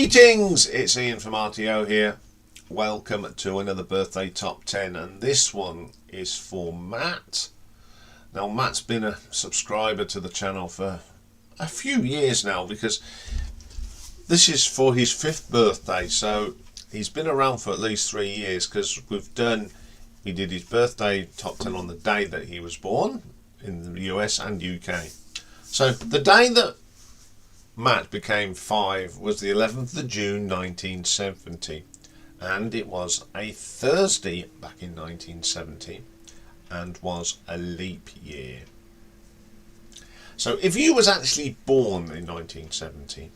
Greetings, it's Ian from RTO here. Welcome to another birthday top 10, and this one is for Matt. Now, Matt's been a subscriber to the channel for a few years now, because this is for his 5th birthday, so he's been around for at least 3 years, because we did his birthday top 10 on the day that he was born in the US and UK. So the day that Matt became 5 was the 11th of June 1970, and it was a Thursday back in 1970 and was a leap year. So if you was actually born in 1970,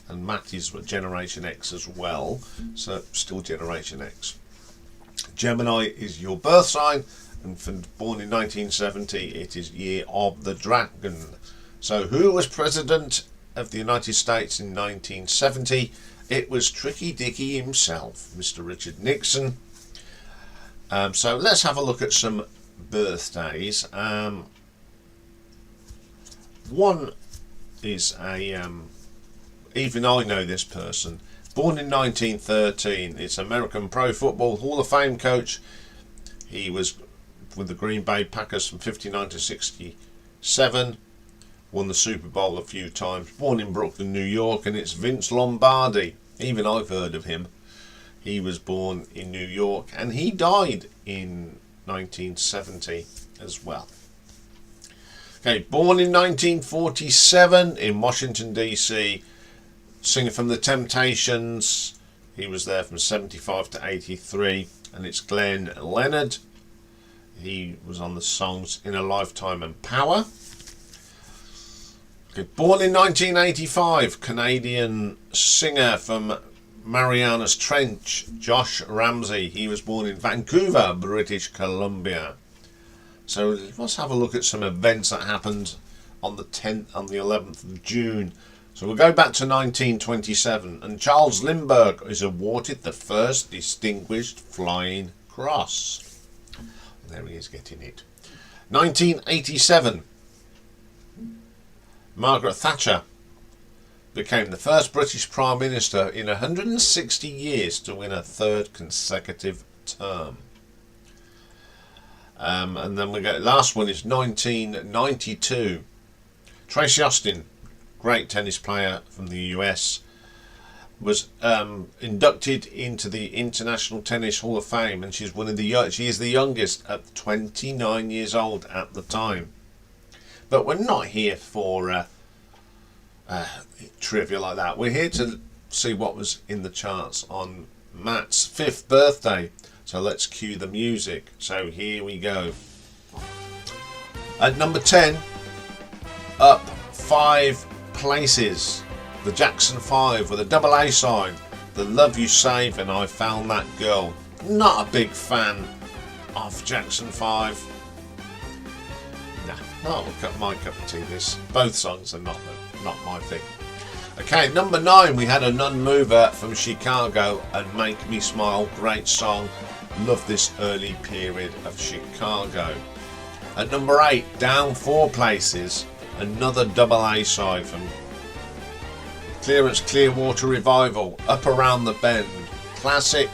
and Matt is Generation X as well, so still Generation X. Gemini is your birth sign, and for born in 1970 it is Year of the Dragon. So who was President of the United States in 1970? It was Tricky Dicky himself, Mr. Richard Nixon. So let's have a look at some birthdays. One is even I know this person. Born in 1913, it's American Pro Football Hall of Fame coach. He was with the Green Bay Packers from 59 to 67. Won the Super Bowl a few times. Born in Brooklyn, New York, and it's Vince Lombardi. Even I've heard of him. He was born in New York, and he died in 1970 as well. Okay, born in 1947 in Washington, D.C., singer from The Temptations. He was there from 75 to 83, and it's Glenn Leonard. He was on the songs In a Lifetime and Power. Okay, born in 1985, Canadian singer from Marianas Trench, Josh Ramsey. He was born in Vancouver, British Columbia. So let's have a look at some events that happened on the 11th of June. So we'll go back to 1927, and Charles Lindbergh is awarded the first Distinguished Flying Cross. There he is getting it. 1987, Margaret Thatcher became the first British Prime Minister in 160 years to win a 3rd consecutive term. And then we go, last one is 1992. Tracy Austin, great tennis player from the US, was inducted into the International Tennis Hall of Fame, and she is the youngest at 29 years old at the time. But we're not here for trivia like that. We're here to see what was in the charts on Matt's 5th birthday. So let's cue the music. So here we go. At number 10, up 5 places, the Jackson 5 with a double A side, The Love You Save and I Found That Girl. Not a big fan of Jackson 5. Not my cup of tea, this. Both songs are not my thing. Okay, number 9, we had a non-mover from Chicago, and Make Me Smile. Great song. Love this early period of Chicago. At number 8, down 4 places, another double A side from Clearance Clearwater Revival, Up Around the Bend. Classic.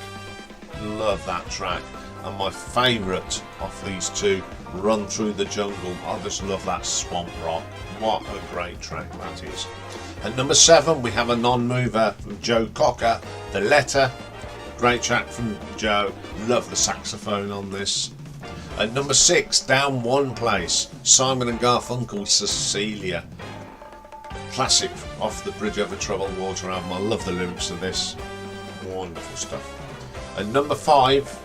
Love that track. And my favourite of these two, Run Through the Jungle. I just love that swamp rock. What a great track that is. At number 7, we have a non-mover from Joe Cocker, The Letter. Great track from Joe. Love the saxophone on this. At number 6, down 1 place, Simon and Garfunkel, Cecilia. Classic off the Bridge Over Troubled Water album. I love the lyrics of this. Wonderful stuff. At number 5,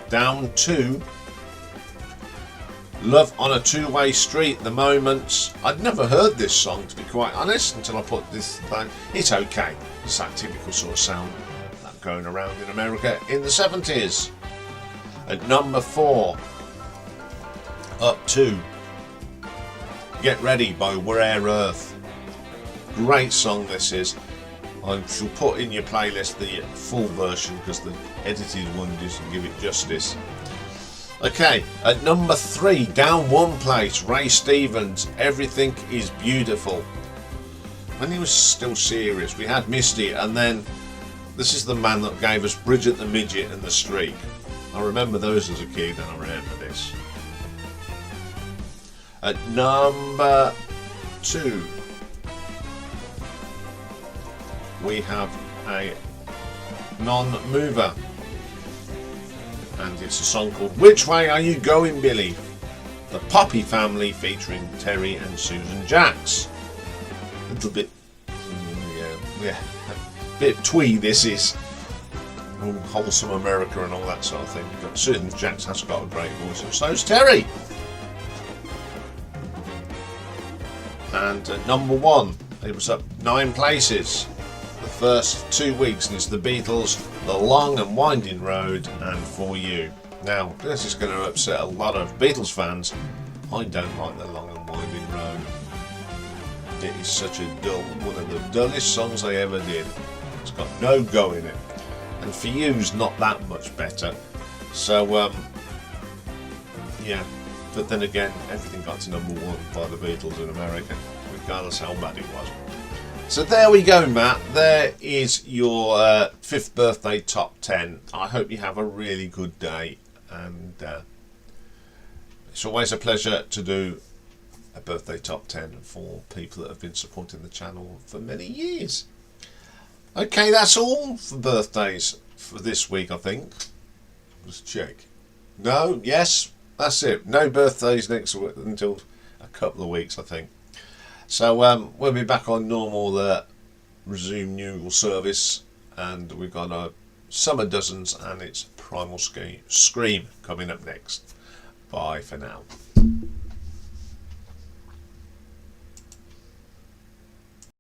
down 2, Love on a Two-Way Street, The Moments. I'd never heard this song, to be quite honest, until I put this thing. It's okay. It's that typical sort of sound that going around in America in the 70s. At number 4, up 2, Get Ready by Rare Earth. Great song this is. I shall put in your playlist the full version, because the edited one doesn't give it justice. Okay, at number 3, down 1 place, Ray Stevens, Everything Is Beautiful. when he was still serious, we had Misty, and then this is the man that gave us Bridget the Midget and The Streak. I remember those as a kid, and I remember this. At number 2, we have a non-mover, and it's a song called Which Way Are You Going, Billy? The Poppy Family featuring Terry and Susan Jacks. A little bit, yeah, a bit twee this is. Wholesome America and all that sort of thing. But Susan Jacks has got a great voice, and so's Terry. And at number 1, it was up 9 places the first 2 weeks, and it's the Beatles, The Long and Winding Road, and For You. Now, this is going to upset a lot of Beatles fans. I don't like The Long and Winding Road. It is such a one of the dullest songs they ever did. It's got no go in it. And For You's not that much better. So, yeah. But then again, everything got to number 1 by the Beatles in America, regardless how bad it was. So there we go, Matt. There is your 5th birthday top 10. I hope you have a really good day. And it's always a pleasure to do a birthday top 10 for people that have been supporting the channel for many years. Okay, that's all for birthdays for this week, I think. Let's check. No, yes, that's it. No birthdays next week until a couple of weeks, I think. So we'll be back on normal, resume usual service, and we've got a Summer Dozens, and it's Primal Scream coming up next. Bye for now.